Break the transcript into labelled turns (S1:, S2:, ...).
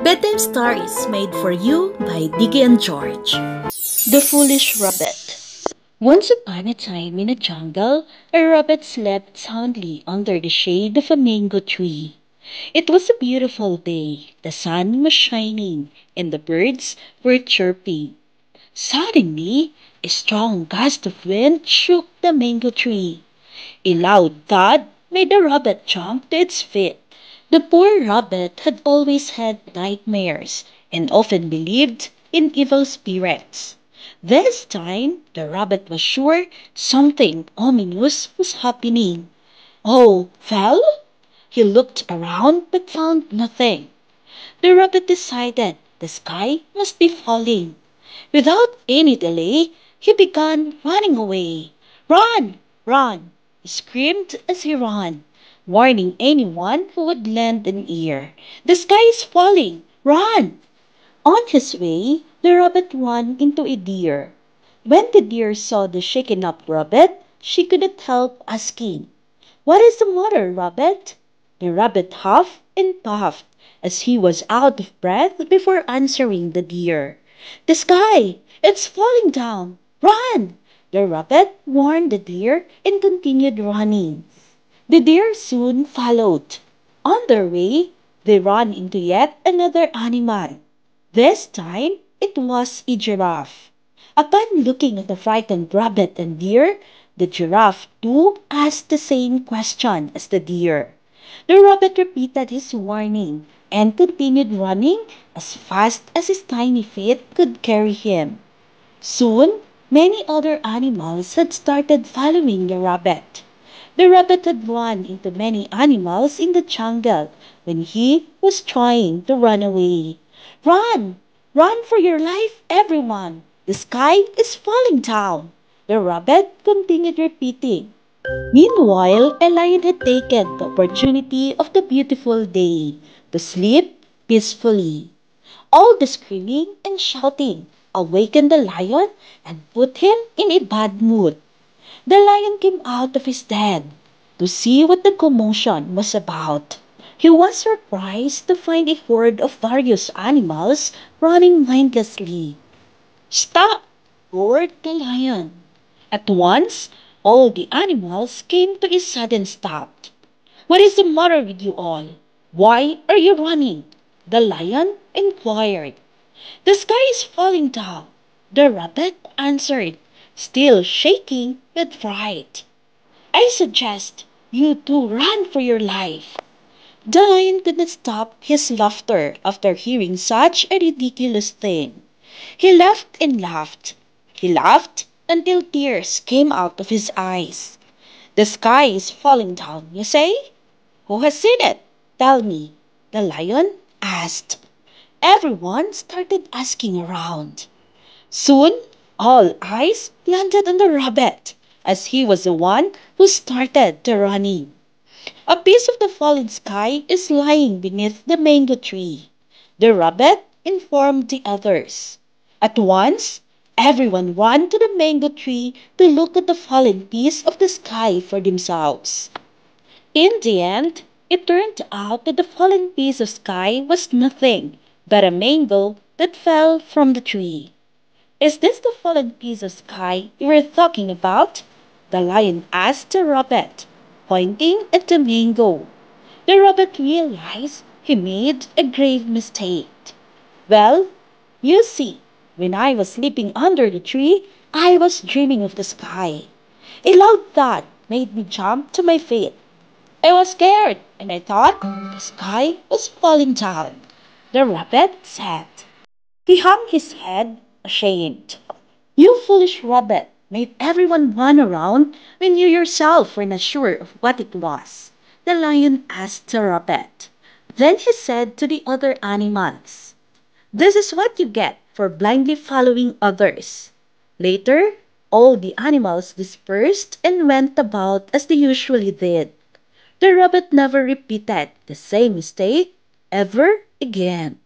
S1: Bedtime Stories made for you by Diggy and George. The Foolish Rabbit. Once upon a time in a jungle, a rabbit slept soundly under the shade of a mango tree. It was a beautiful day. The sun was shining and the birds were chirping. Suddenly, a strong gust of wind shook the mango tree. A loud thud made the rabbit jump to its feet. The poor rabbit had always had nightmares and often believed in evil spirits. This time, the rabbit was sure something ominous was happening. Oh, fell? He looked around but found nothing. The rabbit decided the sky must be falling. Without any delay, he began running away. Run! Run! He screamed as he ran, warning anyone who would lend an ear. The sky is falling! Run! On his way, the rabbit ran into a deer. When the deer saw the shaken up rabbit, she couldn't help asking, "What is the matter, rabbit?" The rabbit huffed and puffed as he was out of breath before answering the deer. "The sky! It's falling down! Run!" The rabbit warned the deer and continued running. The deer soon followed. On their way, they ran into yet another animal. This time, it was a giraffe. Upon looking at the frightened rabbit and deer, the giraffe too asked the same question as the deer. The rabbit repeated his warning and continued running as fast as his tiny feet could carry him. Soon, many other animals had started following the rabbit. The rabbit had run into many animals in the jungle when he was trying to run away. Run! Run for your life, everyone! The sky is falling down! The rabbit continued repeating. Meanwhile, a lion had taken the opportunity of the beautiful day to sleep peacefully. All the screaming and shouting awakened the lion and put him in a bad mood. The lion came out of his den to see what the commotion was about. He was surprised to find a horde of various animals running mindlessly. "Stop!" roared the lion. At once, all the animals came to a sudden stop. "What is the matter with you all? Why are you running?" the lion inquired. "The sky is falling down," the rabbit answered, still shaking with fright. "I suggest you two run for your life." The lion could not stop his laughter after hearing such a ridiculous thing. He laughed and laughed. He laughed until tears came out of his eyes. "The sky is falling down, you say? Who has seen it? Tell me," the lion asked. Everyone started asking around. Soon, all eyes landed on the rabbit, as he was the one who started the running. A piece of the fallen sky is lying beneath the mango tree, the rabbit informed the others. At once, everyone ran to the mango tree to look at the fallen piece of the sky for themselves. In the end, it turned out that the fallen piece of sky was nothing but a mango that fell from the tree. "Is this the fallen piece of sky you were talking about?" the lion asked the rabbit, pointing at the mango. The rabbit realized he made a grave mistake. "Well, you see, when I was sleeping under the tree, I was dreaming of the sky. A loud thud made me jump to my feet. I was scared and I thought the sky was falling down," the rabbit said. He hung his head, ashamed. "You foolish rabbit made everyone run around when you yourself were not sure of what it was," the lion asked the rabbit. Then he said to the other animals, "This is what you get for blindly following others." Later, all the animals dispersed and went about as they usually did. The rabbit never repeated the same mistake ever again.